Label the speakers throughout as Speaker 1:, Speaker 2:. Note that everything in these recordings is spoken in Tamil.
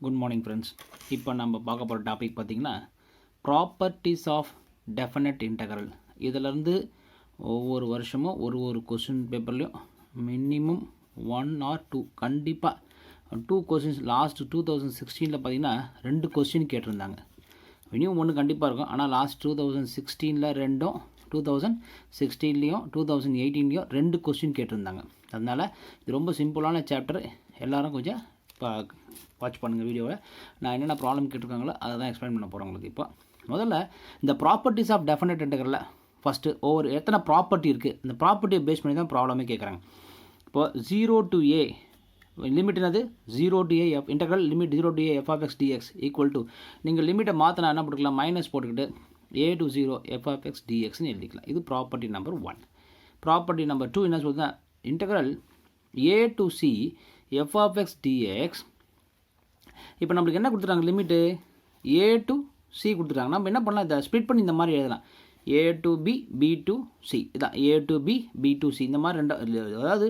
Speaker 1: Good morning friends. இப்போ நம்ம பார்க்க போகிற டாபிக் பார்த்திங்கன்னா ப்ராப்பர்ட்டிஸ் ஆஃப் டெஃபினட் இன்டகரல். இதிலேருந்து ஒவ்வொரு வருஷமும் ஒரு கொஸ்டின் பேப்பர்லேயும் மினிமம் 1 or 2 கண்டிப்பாக 2 கொஸ்டின்ஸ் லாஸ்ட் 2016 பார்த்திங்கன்னா 2 கொஸ்டின் கேட்டிருந்தாங்க. மினிமம் 1 கண்டிப்பாக இருக்கும். ஆனால் லாஸ்ட் 2016 2ம் 2016லேயும் 2018லேயும் 2 கொஸ்டின் கேட்டிருந்தாங்க. அதனால் இது ரொம்ப சிம்பிளான சாப்டர். எல்லோரும் கொஞ்சம் வாட்ச் பண்ணுங்கள் வீடியோவை. நான் என்னென்ன ப்ராப்ளம் கேட்டிருக்காங்களோ அதை தான் எக்ஸ்பிளைன் பண்ண போகிறேன் உங்களுக்கு. இப்போ முதல்ல இந்த ப்ராப்பர்ட்டிஸ் ஆஃப் டெஃபினட் இன்டகரலில் ஃபஸ்ட்டு ஒவ்வொரு எத்தனை ப்ராப்பர்ட்டி இருக்குது, இந்த ப்ராப்பர்ட்டியை பேஸ் பண்ணி தான் ப்ராப்ளமே கேட்குறாங்க. இப்போது 0 to a லிமிட் என்னது 0 to a f integral limit 0 to a f of x dx equal to நீங்கள் லிமிட்டை மாற்றினா என்ன போட்டுக்கலாம், மைனஸ் போட்டுக்கிட்டு a to 0 f of x dxன்னு எழுதிக்கலாம். இது ப்ராப்பர்ட்டி நம்பர் 1. ப்ராப்பர்ட்டி நம்பர் 2 என்ன சொல்லுதுன்னா integral a to c f of x dx. இப்போ நம்மளுக்கு என்ன கொடுத்துட்டாங்க, லிமிட்டு a to c கொடுத்துட்டாங்க. நம்ம என்ன பண்ணலாம், இதை ஸ்ப்ளிட் பண்ணி இந்த மாதிரி எழுதலாம். a to b b to c இதான் a to b b to c. இந்த மாதிரி அதாவது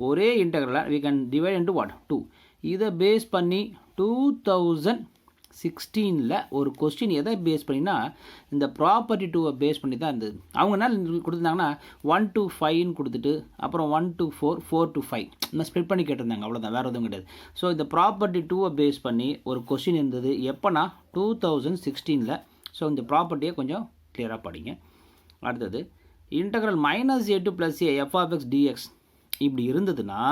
Speaker 1: ஒரே இன்டகரலாக we can divide into what 2. இதை பேஸ் பண்ணி 2016 ஒரு கொஸ்டின் எதை பேஸ் பண்ணினா இந்த ப்ராப்பர்ட்டி 2 பேஸ் பண்ணி தான் இருந்தது. அவங்க என்ன கொடுத்துருந்தாங்கன்னா 1 to 5ன்னு கொடுத்துட்டு அப்புறம் 1 to 4 4 to 5 இந்த ஸ்ப்ளிட் பண்ணி கேட்டிருந்தாங்க. அவ்வளோதான், வேறு எதுவும் கிடையாது. ஸோ இந்த ப்ராப்பர்ட்டி 2 பேஸ் பண்ணி ஒரு கொஸ்டின் இருந்தது எப்போனா 2016. ஸோ இந்த ப்ராப்பர்ட்டியை கொஞ்சம் கிளியராக படிங்க. அடுத்தது integral -a to +a f of x dx இப்படி இருந்ததுன்னா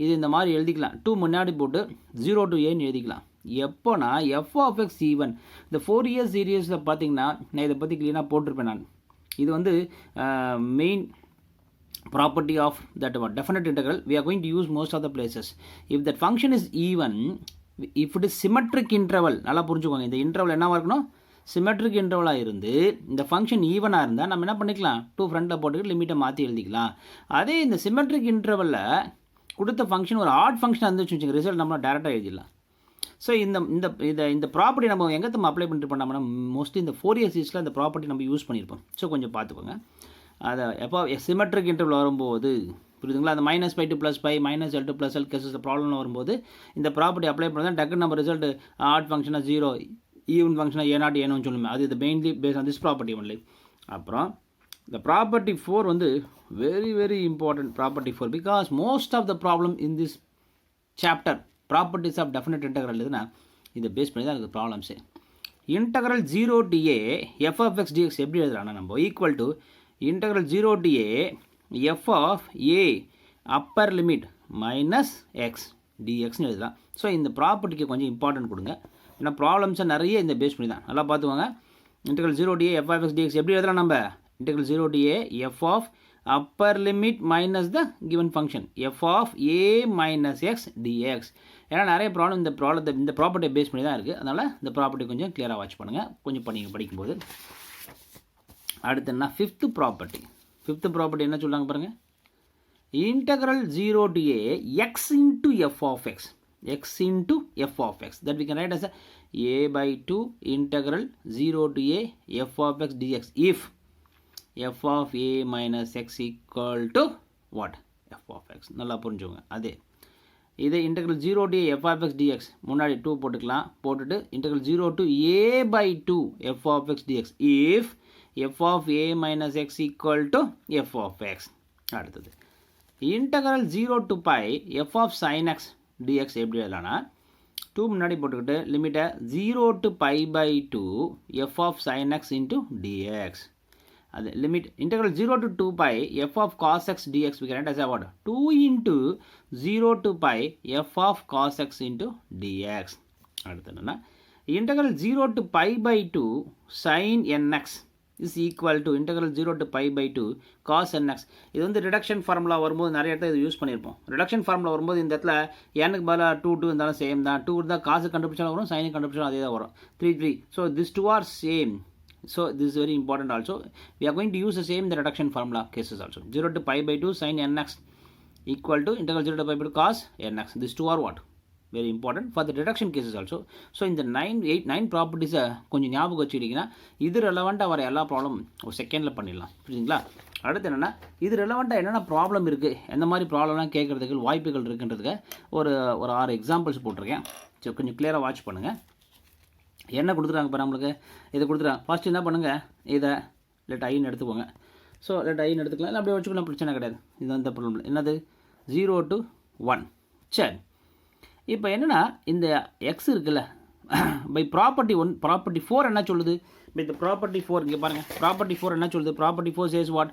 Speaker 1: இது இந்த மாதிரி எழுதிக்கலாம். 2 முன்னாடி போட்டு 0 to aன்னு எழுதிக்கலாம். எப்போனா f of x ஈவன் இந்த 4 years சீரியஸில் பார்த்தீங்கன்னா நான் இதை பற்றி க்ளீனாக போட்டிருப்பேன். நான் இது வந்து main property of that definite integral we are going to use most of the places. If that function is even, if it is symmetric interval, நல்லா புரிஞ்சுக்கோங்க, இந்த இன்டர்வல் என்னவாக இருக்கணும், சிமெட்ரிக் இன்டர்வலாக இருந்து இந்த ஃபங்க்ஷன் ஈவனாக இருந்தால் நம்ம என்ன பண்ணிக்கலாம், 2 ஃப்ரண்ட்டில் போட்டுக்கிட்டு லிமிட்டை மாற்றி எழுதிக்கலாம். அதே இந்த சிமெட்ரிக் இன்டர்வலில் கொடுத்த ஃபங்க்ஷன் ஒரு ஆட் ஃபங்க்ஷன் இருந்துச்சு வச்சுங்க, ரிசல்ட் நம்ம டேரெக்டாக எழுதிடலாம். ஸோ இந்த ப்ராப்பர்ட்டி நம்ம எங்கே நம்ம அப்ளை பண்ணிட்டு பண்ணோம்னா மோஸ்ட்லி இந்த 4 years சீரிஸில் இந்த ப்ராப்பர்ட்டி நம்ம யூஸ் பண்ணியிருப்போம். ஸோ கொஞ்சம் பார்த்துக்கோங்க. அதை எப்போ சிமெட்ரிக் இன்டர்வல் வரும்போது புரியுதுங்களா, அந்த -π to +π -l to +l கேசஸில் problem வரும்போது இந்த ப்ராப்பர்ட்டி அப்ளை பண்ணால் டக்குன்னு நம்ம ரிசல்ட் ஆட் ஃபங்க்ஷனாக 0, ஈவன் ஃபங்க்ஷனாக a0 a1 சொல்லுமே, அது இது mainly base on this property only. அப்புறம் இந்த ப்ராப்பர்ட்டி 4 வந்து very important property 4 because most of the problem in this chapter properties of definite integral இதுனா இதை பேஸ் பண்ணி தான் இருக்குது problems. Integral 0 to a f of x dx எப்படி எழுதுறாங்கன்னா நம்ம equal to integral 0 to a f of a upper limit minus x டிஎக்ஸ்னு எழுதலாம். ஸோ இந்த ப்ராப்பர்ட்டிக்கு கொஞ்சம் இம்பார்ட்டன்ட் கொடுங்க, ஏன்னா ப்ராப்ளம்ஸை நிறைய இந்த பேஸ் பண்ணி தான். நல்லா பார்த்துக்கோங்க. Integral 0 to a f of x dx எப்படி எழுதலாம், நம்ம integral 0 to a f of upper limit minus the given function f of a minus x dx. ஏன்னா நிறைய ப்ராப்ளம் இந்த ப்ராப்பர்ட்டியை பேஸ் பண்ணி தான் இருக்குது. அதனால் இந்த ப்ராப்பர்ட்டி கொஞ்சம் கிளியராக வாட்ச் பண்ணுங்கள், கொஞ்சம் படிக்கும்போது. அடுத்து என்ன, ஃபிஃப்த்து ப்ராப்பர்ட்டி என்ன சொல்கிறாங்க பாருங்கள். Integral 0 to a x into f of x that we can write as a/2 integral 0 to a f of x dx if f of a minus x equal to what, f of x. நல்லா புரிஞ்சுங்க. அதே இது integral 0 to a f of x dx முன்னாடி 2 போட்டுக்கலாம், போட்டுட்டு integral 0 to a/2 f of x dx if f of a minus x equal to f of x. அடுத்தது integral 0 to π f of sin x dx எப்படி எழுதலாம்னா 2 முன்னாடி போட்டுக்கிட்டு லிமிட்டை 0 to π/2 f of sin x into dx. அது limit integral 0 to 2π f of cos x dx we can write as a what 2 into 0 to π f of cos x into dx. அடுத்து என்னன்னா integral 0 to π/2 sin nx is equal to integral 0 to π/2 cos nx. இது வந்து ரிடக்ஷன் ஃபார்முலா வரும்போது நிறைய இடத்துல இது யூஸ் பண்ணியிருப்போம். ரிடக்ஷன் ஃபார்முலா வரும்போது இந்த இடத்துல n-க்கு பதிலாக 2 இருந்தாலும் சேம் தான், 2 இருந்தால் காசு கண்டுபிடிச்சாலும் வரும், சைனுக்கு கண்டுபிடிச்சாலும் அதே தான் வரும், 3 so this 2 are same. So this is very important also. We are going to use the same the reduction formula cases also. 0 to π/2 sin nx equal to integral 0 to π/2 cos nx. These two are what? Very important for the reduction cases also. So இந்த 9 ப்ராப்பர்ட்டிஸை கொஞ்சம் ஞாபகம் வச்சுக்கிட்டிங்கன்னா இது ரெலவெண்ட்டாக வர எல்லா ப்ராப்ளம் ஒரு செகண்டில் பண்ணிடலாம். புரியுதுங்களா? அடுத்து என்னென்னா இது ரெலவெண்ட்டாக என்னென்ன ப்ராப்ளம் இருக்குது, எந்த மாதிரி ப்ராப்ளம்லாம் கேட்குறதுக்கு வாய்ப்புகள் இருக்குன்றதுக்கு ஒரு 6 எக்ஸாம்பிள்ஸ் போட்டிருக்கேன். சரி, கொஞ்சம் கிளியராக வாட்ச் பண்ணுங்கள். என்ன கொடுத்துருக்காங்க பாரு நம்மளுக்கு, இதை கொடுத்துருக்காங்க. ஃபஸ்ட்டு என்ன பண்ணுங்கள், இதை லெட் ஐன்னு எடுத்துக்கோங்க. ஸோ லெட் ஐன்னு எடுத்துக்கலாம், இல்லை அப்படியே வச்சுக்கலாம், பிரச்சனை கிடையாது. இது வந்து ப்ராப்ளம் என்னது 0 to 1. சரி, இப்போ என்னென்னா இந்த எக்ஸ் இருக்குல்ல, பை ப்ராப்பர்ட்டி 1 ப்ராப்பர்ட்டி 4 என்ன சொல்லுது, பை இந்த ப்ராப்பர்ட்டி 4 இங்கே பாருங்கள், ப்ராப்பர்ட்டி 4 என்ன சொல்லுது, property 4 chase what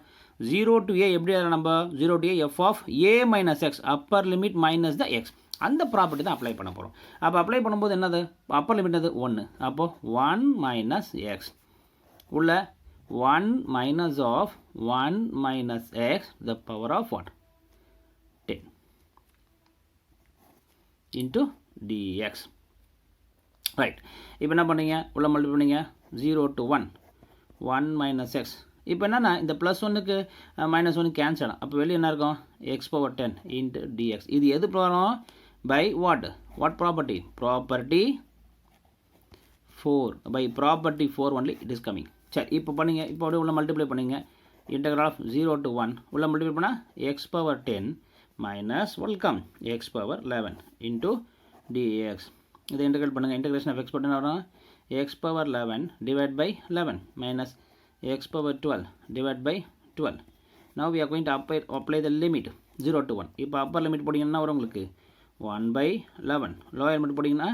Speaker 1: 0 to a எப்படி நம்ம 0 to a f of a minus x Appar limit minus the X, அந்த ப்ராப்பர்ட்டி தான் அப்ளை பண்ண போகிறோம். அப்போ அப்ளை பண்ணும்போது என்னது, அப்பர் லிமிட் என்னது 1, அப்போது 1 மைனஸ் எக்ஸ் உள்ள 1 minus of 1 minus x the power of what 10 into dx. Right, இப்போ என்ன பண்ணீங்க, உள்ள மல்டிப்ளை பண்ணீங்க 0 to 1 1 மைனஸ் எக்ஸ். இப்போ என்னென்னா இந்த ப்ளஸ் ஒன்றுக்கு மைனஸ் ஒன்று கேன்சல் ஆகும். அப்போ வெளியே என்ன இருக்கும், எக்ஸ் பவர் 10 இன்ட்டு டிஎக்ஸ். இது எது வரும், by what property, property 4, by property 4 only it is coming. சரி, இப்போ பண்ணுங்க, இப்போ அப்படியே உள்ள மல்டிப்ளை பண்ணுங்க, integral of 0 to 1 உள்ள மல்டிப்ளை பண்ணால் x power 10 minus welcome x power 11 into dx. இதை இன்டெகிரேட் பண்ணுங்க, இன்டெகிரேஷன் ஆஃப் x power 10 வரும் x power 11 divide by 11 minus x power 12 divide by 12. now we are going to apply the limit 0 to 1. இப்போ அப்பர் லிமிட் போட்டிங்கன்னா வரும் உங்களுக்கு 1/11. லோயர் லிமிட் போட்டிங்கன்னா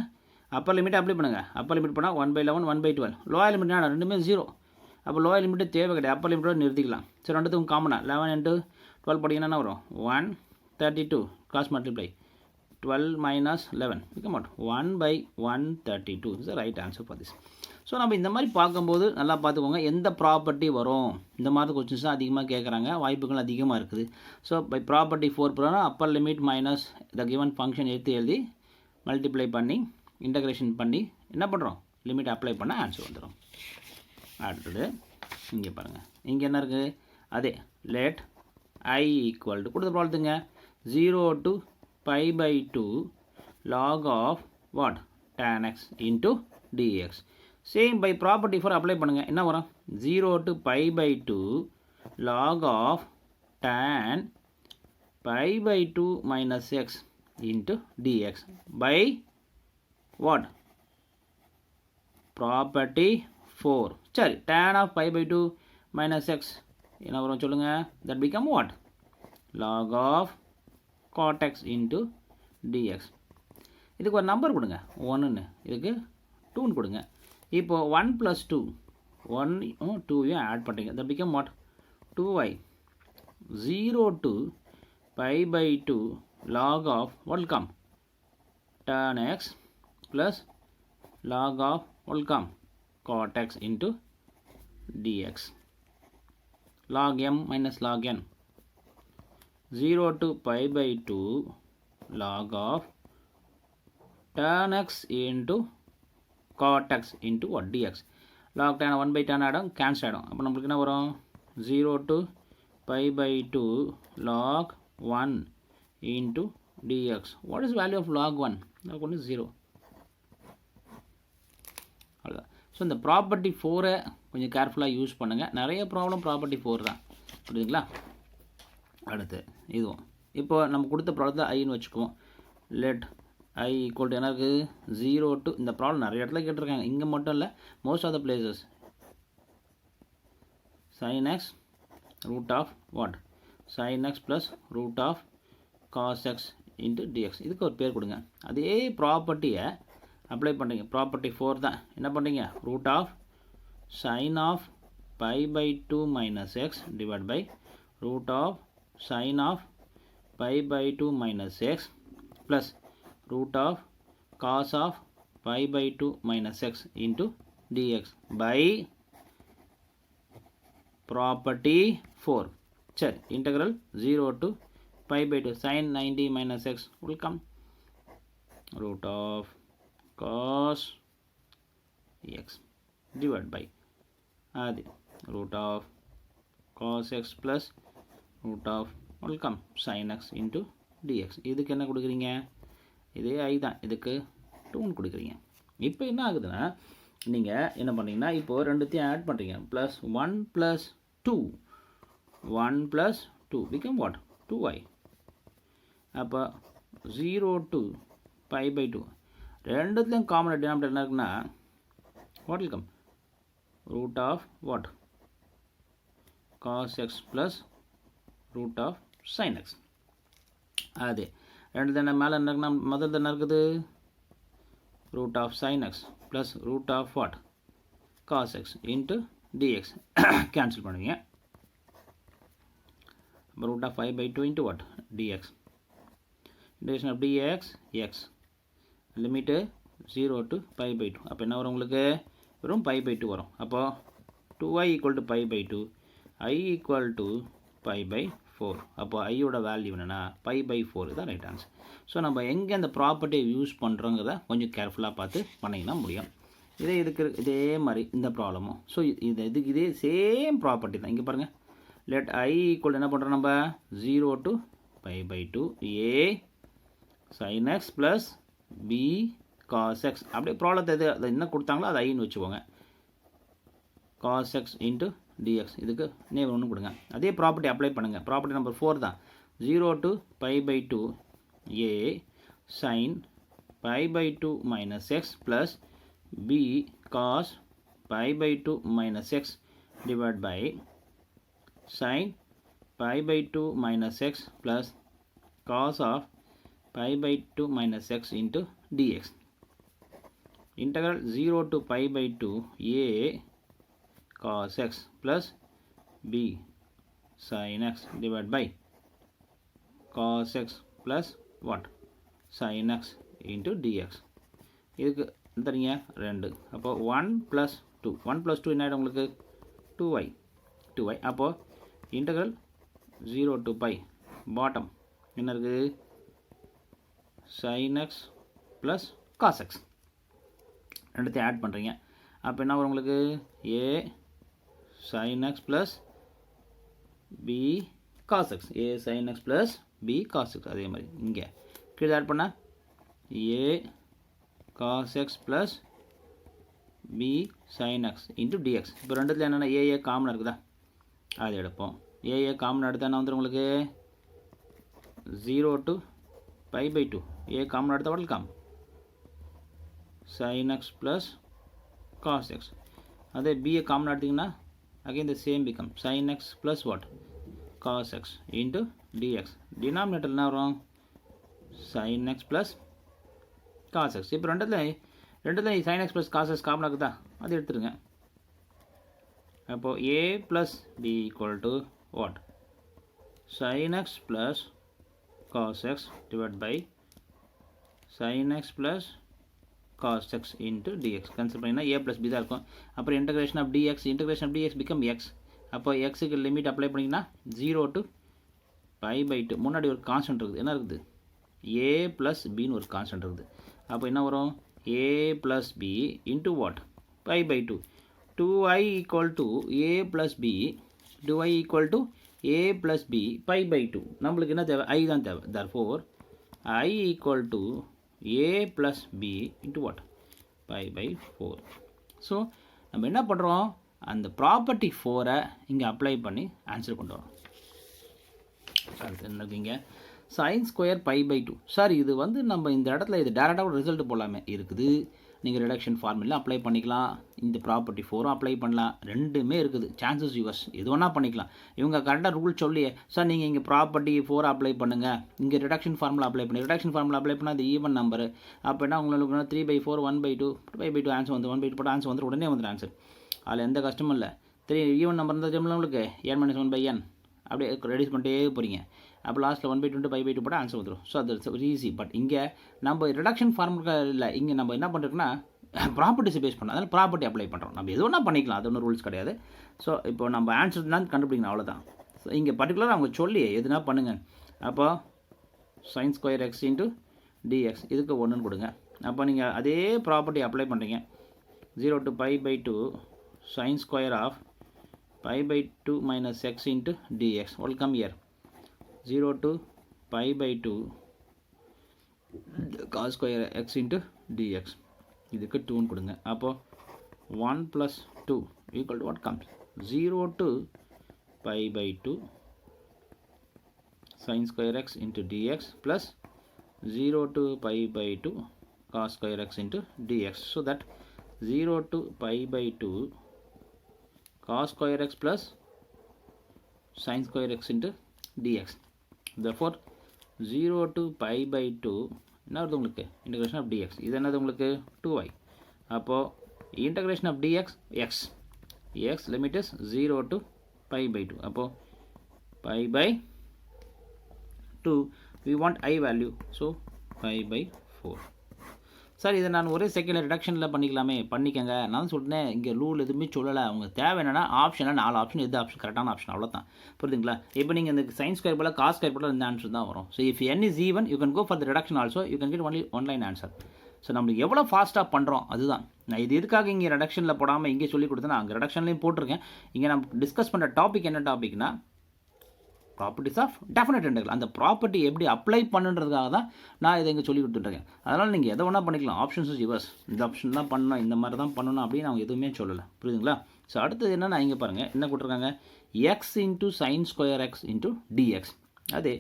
Speaker 1: அப்பர் லிமிட் அப்ளை பண்ணுங்கள், அப்பர் லிமிட் போனால் 1/11 1/12. லோயர் லிமிட்னா ரெண்டுமே 0. அப்போ லோயர் லிமிட்டு தேவை கிடையாது, அப்பர் லிமிட்டோட நிறுத்திக்கலாம். சரி, ரெண்டுத்துக்கும் காமனாக 11 into 12 போட்டிங்கன்னா என்ன வரும் 132 cross multiply 12 minus 11 become what 1/132 is the right answer for this. So நம்ம இந்த மாதிரி பார்க்கும்போது நல்லா பார்த்துக்கோங்க, எந்த ப்ராப்பர்ட்டி வரும், இந்த மாதிரி கொஸ்டின்ஸ் தான் அதிகமாக கேட்குறாங்க, வாய்ப்புகள் அதிகமாக இருக்குது. ஸோ பை ப்ராப்பர்ட்டி 4 போகிறோன்னா Appar limit minus the given function எடுத்து எழுதி மல்டிப்ளை பண்ணி இன்டகிரேஷன் பண்ணி என்ன பண்ணுறோம், லிமிட் அப்ளை பண்ண ஆன்சர் வந்துடும். அடுத்தது இங்கே பாருங்கள், இங்கே என்ன இருக்குது, அதே லெட் ஐ ஈக்குவல் டு கொடுத்த ப்ராப்ளத்துங்க 0 to π/2 log of what tan x into dx. Same by property 4 apply பண்ணுங்கள், என்ன வரும் 0 to π/2 log of tan π/2 minus x into dx by what property 4. சரி, tan of π/2 minus x என்ன வரும் சொல்லுங்கள், that become what log of cot x into dx. இதுக்கு ஒரு நம்பர் கொடுங்க 1ன்னு, இதுக்கு 2ன்னு கொடுங்க. இப்போ 1 + 2 1 2 ஆட் பண்ணுறீங்க, that become what 2y 0 to π/2 log of what will come tan x plus log of what will come cot x into dx. log m minus log n 0 to π/2 log of tan x into cot x into what dx. log tan 1/tan ஆகிடும், கேன்சல் ஆகிடும். அப்போ நம்மளுக்கு என்ன வரும் 0 to π/2 log 1 into dx. what is value of log 1? log 1 is 0. அவ்வளோதான். ஸோ இந்த ப்ராப்பர்ட்டி 4 கொஞ்சம் கேர்ஃபுல்லாக யூஸ் பண்ணுங்கள், நிறைய ப்ராப்ளம் ப்ராப்பர்ட்டி 4 தான், புரியுதுங்களா. அடுத்து இதுவும் இப்போ நம்ம கொடுத்த ப்ராப்ளத்தை ஐன்னு வச்சுக்குவோம். லெட் ஐ ஈக்குவல் டு என்ன இருக்குது 0 to இந்த ப்ராப்ளம் நிறைய இடத்துல கேட்டிருக்காங்க, இங்கே மட்டும் இல்லை, most of the places sin x root of what sin x plus root of cos x into dx. இதுக்கு ஒரு பேர் கொடுங்க. அதே ப்ராப்பர்ட்டியை அப்ளை பண்ணுறீங்க, ப்ராப்பர்ட்டி 4 தான், என்ன பண்ணுறீங்க root of sin of π/2 minus x divided by root of sin of π/2 minus x plus root of cos of π/2 minus x into dx by property 4. சரி, integral 0 to π/2 sin 90 minus x will come root of cos x divided by அது root of cos x plus root of will come sin x into dx. இதுக்கு என்ன கொடுக்குறீங்க, இதே ஐ தான், இதுக்கு 2ன்னு கொடுக்குறீங்க. இப்போ என்ன ஆகுதுன்னா நீங்கள் என்ன பண்ணுறீங்கன்னா இப்போ ரெண்டுத்தையும் ஆட் பண்ணுறீங்க, ப்ளஸ் 1 + 2 1 + 2 become what 2y. அப்போ 0 to π/2 ரெண்டுத்துலேயும் காமன் டினாமினேட்டர் என்ன இருக்குன்னா what will come root of what cos x plus root of sine x. அது ரெண்டு தானே மேலே என்ன இருக்குன்னா முதல் என்ன இருக்குது root of sine x plus root of what cos x into dx cancel பண்ணுவீங்க. அப்போ root of 5/2 into what dx. integration of dx x limit 0 to π/2. அப்போ என்ன வரும் உங்களுக்கு வெறும் π/2 வரும். அப்போ 2i = π/2 i = π/4. அப்போ ஐயோட வேல்யூ என்னென்னா π/4 தான் ரைட் ஆன்சர். ஸோ நம்ம எங்கே அந்த ப்ராப்பர்ட்டியை யூஸ் பண்ணுறோங்கிறத கொஞ்சம் கேர்ஃபுல்லாக பார்த்து பண்ணிங்கன்னா முடியும். இதே மாதிரி இந்த ப்ராப்ளமும் ஸோ இதே சேம் ப்ராப்பர்ட்டி தான். இங்கே பாருங்கள் லெட் i = என்ன பண்ணுறோம் நம்ம 0 to π/2 a sin x plus b cos x. அப்படியே ப்ராப்ளத்தை அது என்ன கொடுத்தாங்களோ அது ஐன்னு வச்சுக்கோங்க. cos x into dx இதுக்கு நேம் ஒன்று கொடுங்க. அதே ப்ராப்பர்ட்டி அப்ளை பண்ணுங்கள். ப்ராப்பர்ட்டி நம்பர் 4 தான். 0 to π/2 a sin π/2 minus x plus b cos π/2 minus x divided by sin π/2 minus x plus cos of π/2 minus x into dx. Integral 0 to π/2 a cos x plus b sin x divided by cos x plus what sin x into dx. இதுக்கு தரீங்க 2. அப்போ 1 plus 2 1 plus 2 என்ன ஆகிடும் உங்களுக்கு 2i. அப்போ integral 0 to π பாட்டம் என்ன இருக்குது sin x plus cos x ரெண்டுத்தையும் ஆட் பண்ணுறீங்க. அப்போ என்ன வரும் உங்களுக்கு a sin x plus b cos x a sin x plus b cos x. அதே மாதிரி இங்கே கீழே ஆட் பண்ணால் a cos x plus b sin x into dx. இப்போ ரெண்டுத்தில் என்னென்னா a காமனாக இருக்குதா அது எடுப்போம். a காமனாக எடுத்தால் என்ன வந்துடும் உங்களுக்கு 0 to π/2 a காமனாக எடுத்தால் what come sin x plus cos x. அதே b காமனாக எடுத்திங்கன்னா again the same become sin x plus what cos x into dx. denominator என்ன வரும் sin x plus cos x. இப்போ ரெண்டுத்தில் sin x plus cos x காமனாக இருக்குதா அது எடுத்துருங்க. அப்போது a plus b equal to what sin x plus cos x divided by sin x plus cos x into dx. Consider பண்ணினா a plus b தான் இருக்கும். அப்புறம் integration of dx become x. அப்போ xக்கு லிமிட் அப்ளை பண்ணிங்கன்னா 0 to π/2 முன்னாடி ஒரு கான்ஸ்டன்ட் இருக்குது என்ன இருக்குது a plus bன்னு ஒரு கான்ஸ்டன்ட் இருக்குது. அப்போ என்ன வரும் a plus b into what π/2 2i equal to a plus b 2i equal to a plus b π/2. நம்மளுக்கு என்ன தேவை i தான் தேவை. therefore i equal to a plus b into what π/4. So நம்ம என்ன பண்ணுறோம் அந்த ப்ராப்பர்ட்டி 4 இங்கே அப்ளை பண்ணி ஆன்சர் கொண்டு வரோம். அடுத்து என்ன இருக்குங்க sin ஸ்கொயர் π/2. சார் இது வந்து நம்ம இந்த இடத்துல இது டேரெக்டாக ஒரு ரிசல்ட் போடலாமே இருக்குது. நீங்கள் ரிடக்ஷன் ஃபார்முலா அப்ளை பண்ணிக்கலாம். இந்த ப்ராப்பர்ட்டி 4 அப்ளை பண்ணலாம். ரெண்டுமே இருக்குது. சான்சஸ் யூஸ் எது வேணால் பண்ணிக்கலாம். இவங்க கரெக்டாக ரூல் சொல்லியே சார் நீங்கள் இங்கே ப்ராப்பர்ட்டி 4 அப்ளை பண்ணுங்கள் இங்கே ரிடக்ஷன் ஃபார்முலா அப்ளை பண்ணி ரிடக்ஷன் ஃபார்முலா அப்ளை பண்ணால் அது ஈவன் நம்பர். அப்போ என்ன உங்களுக்கு 3/4 1/2 5/2 ஆன்சர் வந்து 1/2 போட்டு ஆன்சர் வந்து உடனே வந்துடும் ஆன்சர். அதில் எந்த கஷ்டமும் இல்லை. 3 ஈவன் நம்பர் இருந்தால் ஜெம்மில் உங்களுக்கு n - 1/n அப்படியே ரெடியூஸ் பண்ணிட்டே போகிறீங்க. அப்போ லாஸ்ட்டில் 1/2 5/2 போட்டால் ஆன்சர் வந்துடும். ஸோ அது ஈஸி. பட் இங்கே நம்ம ரிடக்ஷன் ஃபார்முலா இல்லை. இங்கே நம்ம என்ன பண்ணுறோம்னா ப்ராப்பர்ட்டிஸை பேஸ் பண்ணோம். அதனால் ப்ராப்பர்ட்டி அப்ளை பண்ணுறோம். நம்ம எது ஒன்றா பண்ணிக்கலாம். அது ஒன்றும் ரூல்ஸ் கிடையாது. ஸோ இப்போ நம்ம ஆன்சர் தான் கண்டுபிடிக்கணும் அவ்வளோதான். ஸோ இங்கே பர்டிகுலராக அவங்க சொல்லி எதுனா பண்ணுங்கள். அப்போ sin square x into dx இதுக்கு 1ன்னு கொடுங்க. அப்போ நீங்கள் அதே ப்ராப்பர்ட்டி அப்ளை பண்ணுறீங்க. 0 to π/2 sin square of π/2 minus x into dx will come here 0 to π/2 cos square x into dx இதுக்கு 2ன்னு கொடுங்க. அப்போது 1 plus 2 equal to what comes 0 to π/2 sin square x into dx plus 0 to π/2 cos square x into dx. So that 0 to pi by 2 cos square x plus sin square x into dx. Therefore 0 to pi by 2 என்ன வருது உங்களுக்கு integration of dx. இது என்னது உங்களுக்கு 2y. அப்போ integration of dx x limit is 0 to pi by 2. அப்போ pi by 2 we want I value, so pi by 4. Sir இதை நான் ஒரே செகண்டில் ரிடக்ஷனில் பண்ணிக்கங்க. நான் சொல்லிட்டேன் இங்கே ரூல் எதுவுமே சொல்லலை. அவங்க தேவை என்னென்னா ஆப்ஷனில் 4 ஆப்ஷன், எது ஆப்ஷன் கரெக்டான ஆப்ஷன், அவ்வளோதான். புரியுதுங்களா? இப்போ நீங்கள் இந்த சைன் ஸ்கொயர் போல் காஸ் ஸ்கொயர் போல் இந்த ஆன்சர் தான் வரும். So if n is even you can go for the reduction also, you can get only one line answer. So நம்மளுக்கு எவ்வளோ ஃபாஸ்ட்டாக பண்ணுறோம் அதுதான். நான் இது எதுக்காக இங்கே ரிடக்ஷனில் போடாமல் இங்கே சொல்லி கொடுத்தேன். அங்கே ரிடக்ஷன்லேயும் போட்டிருக்கேன். இங்கே நம்ம டிஸ்கஸ் பண்ணுற டாபிக் என்ன டாபிக்னா ப்ராப்பர்ட்டிஸ் ஆஃப் டெஃபினட் இன்டெக்ரல். அந்த ப்ராப்பர்ட்டி எப்படி அப்ளை பண்ணுன்றதுக்காக தான் நான் இதை இங்கே சொல்லி கொடுத்துட்ருக்கேன். அதனால் நீங்கள் எதை வேணால் பண்ணிக்கலாம். Options is yours. இந்த ஆப்ஷன் தான் பண்ணணும், இந்த மாதிரி தான் பண்ணணும் அப்படின்னு அவங்க எதுவுமே சொல்லலை. புரியுதுங்களா? ஸோ அடுத்தது என்னென்னா இங்கே பாருங்கள் என்ன கொடுத்துருக்காங்க, X into sine square X into dx. அதே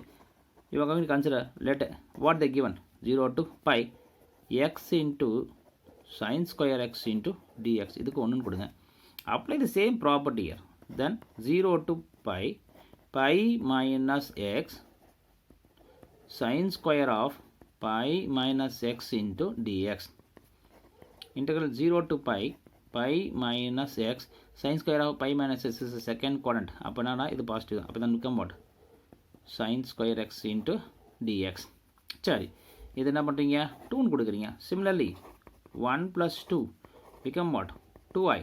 Speaker 1: இவங்க வந்து consider let what the given 0 to pi X into sine square X into dx. இதுக்கு ஒன்றுன்னு கொடுங்க. Apply the same property year. Then 0 to pi minus x sin square of pi minus x into dx. Integral 0 to pi minus x sin square of pi minus x is the second quadrant. அப்போ நான் இது பாசிட்டிவ். அப்போ தான் become what? sin square x into dx. சரி, இது என்ன பண்ணுறீங்க? 2ன்னு கொடுக்குறீங்க. Similarly 1 plus 2 become what? 2i.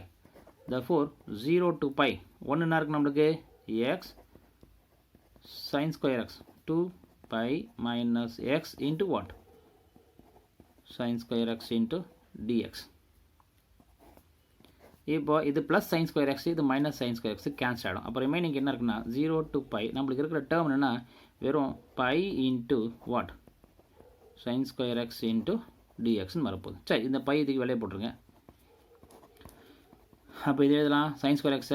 Speaker 1: Therefore 0 to pi 1 என்ன இருக்கு நம்மளுக்கு? x sin square x 2 pi minus x into what? sin square x into dx. இப்போ இது plus sin square x, இது minus sin square x cancel ஆகிடும். அப்போ ரிமைனிங் என்ன இருக்குன்னா 0 to pi நம்மளுக்கு இருக்கிற டேர்ம் என்னென்னா வெறும் pi into what? sin square x into dxன்னு வரப்போகுது. சரி, இந்த பை இதுக்கு வெளியே போட்டுருங்க. அப்போ இது எழுதலாம் sin square x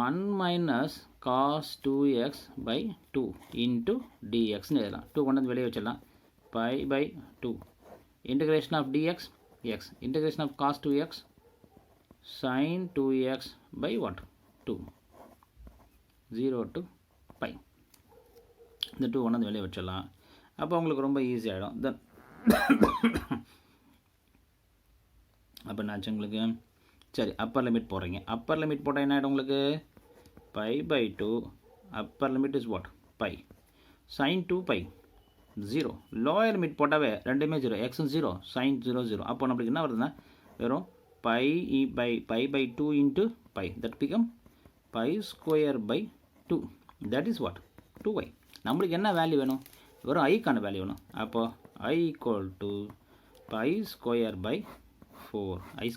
Speaker 1: 1 minus cos 2x by 2 into dxன்னு எழுதலாம். 2 கொண்டு வந்து வெளியே வச்சிடலாம். pi by 2 integration of dx x integration of cos 2x sin 2x by what? 2 0 to pi. இந்த 2 கொண்டு வந்து வெளியே வச்சிடலாம். அப்போ உங்களுக்கு ரொம்ப ஈஸி ஆகிடும். தென் அப்போ என்னாச்சு உங்களுக்கு? சரி, அப்பர் லிமிட் போடுறீங்க. அப்பர் லிமிட் போட்டால் என்ன ஆகிடும் உங்களுக்கு? pi by 2 upper limit is what? pi sin 2 pi 0. lower limit போட்டாவே ரெண்டுமே 0, x 0 sin 0 0. அப்போ நம்மளுக்கு என்ன வருதுன்னா வெறும் pi by 2 into pi, that become pi square by 2. that is what? 2y. நம்மளுக்கு என்ன வேல்யூ வேணும்? வெறும் ஐக்கான வேல்யூ வேணும். அப்போ I equal to pi square by 4. I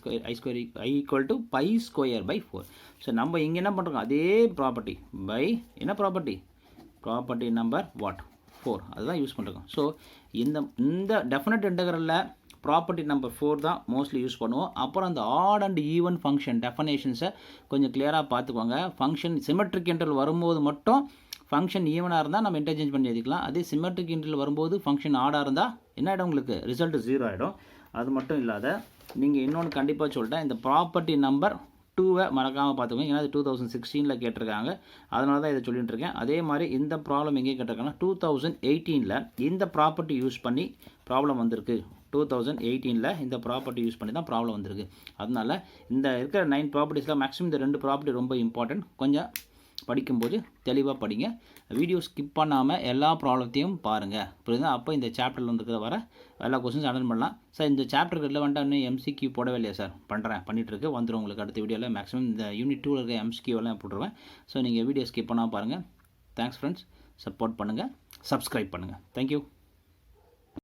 Speaker 1: equal to pi square by 4. So நம்ம இங்கே என்ன பண்ணுறோம்? அதே ப்ராப்பர்ட்டி பை என்ன ப்ராப்பர்ட்டி? Property number what? 4. அதுதான் யூஸ் பண்ணுறோம். ஸோ இந்த டெஃபினட் இன்டெக்ரலில் ப்ராப்பர்ட்டி நம்பர் 4 தான் மோஸ்ட்லி யூஸ் பண்ணுவோம். அப்புறம் அந்த ஆட் அண்ட் ஈவன் ஃபங்க்ஷன் டெஃபனேஷன்ஸை கொஞ்சம் கிளியராக பார்த்துக்கோங்க. ஃபங்க்ஷன் சிமெட்ரிக் இன்டர்வல் வரும்போது மட்டும் ஃபங்க்ஷன் ஈவனாக இருந்தால் நம்ம இன்டர்சேஞ்ச் பண்ணி எழுதிக்கலாம். அதே சிமெட்ரிக் இன்டர்வல் வரும்போது ஃபங்க்ஷன் ஆடாக இருந்தால் என்ன ஆகிடும்? உங்களுக்கு ரிசல்ட் 0 ஆகிடும். அது மட்டும் இல்லாத நீங்கள் இன்னொன்று கண்டிப்பாக சொல்லிட்டேன், இந்த ப்ராப்பர்ட்டி நம்பர் 2வை மறக்காமல் பார்த்துக்கோங்க. ஏன்னா அது 2016 கேட்டிருக்காங்க, அதனால தான் இதை சொல்லிட்டு இருக்கேன். அதே மாதிரி இந்த ப்ராப்ளம் எங்கே கேட்டிருக்காங்கன்னா 2018 இந்த ப்ராப்பர்ட்டி யூஸ் பண்ணி ப்ராப்ளம் வந்திருக்கு. 2018 இந்த ப்ராப்பர்ட்டி யூஸ் பண்ணி தான் ப்ராப்ளம் வந்திருக்கு. அதனால இந்த இருக்கிற 9 ப்ராப்பர்ட்டிஸில் மேக்ஸிமம் இந்த 2 ப்ராப்பர்ட்டி ரொம்ப இம்பார்ட்டன்ட். கொஞ்சம் படிக்கும்போது தெளிவாக படிங்க. வீடியோ ஸ்கிப் பண்ணாமல் எல்லா ப்ராப்ளத்தையும் பாருங்கள். புரியுதா? அப்போ இந்த சாப்டரில் இருக்கிற வர எல்லா கொஸ்டின்ஸ் அட்டன் பண்ணலாம். சார் இந்த சாப்டருக்கு ரிலவெண்ட்டாக இன்னும் எம்சிக்யூ போடவே இல்லையா சார்? பண்ணிகிட்ருக்கு, வந்துடும் உங்களுக்கு அடுத்த வீடியோவில். மேக்ஸிமம் இந்த யூனிட் 2 இருக்க எம்சிக்யூ எல்லாம் போட்டுருவேன். ஸோ நீங்கள் வீடியோ ஸ்கிப் பண்ணால் பாருங்கள். Thanks friends. சப்போர்ட் பண்ணுங்கள், சப்ஸ்கிரைப் பண்ணுங்கள். தேங்க்யூ.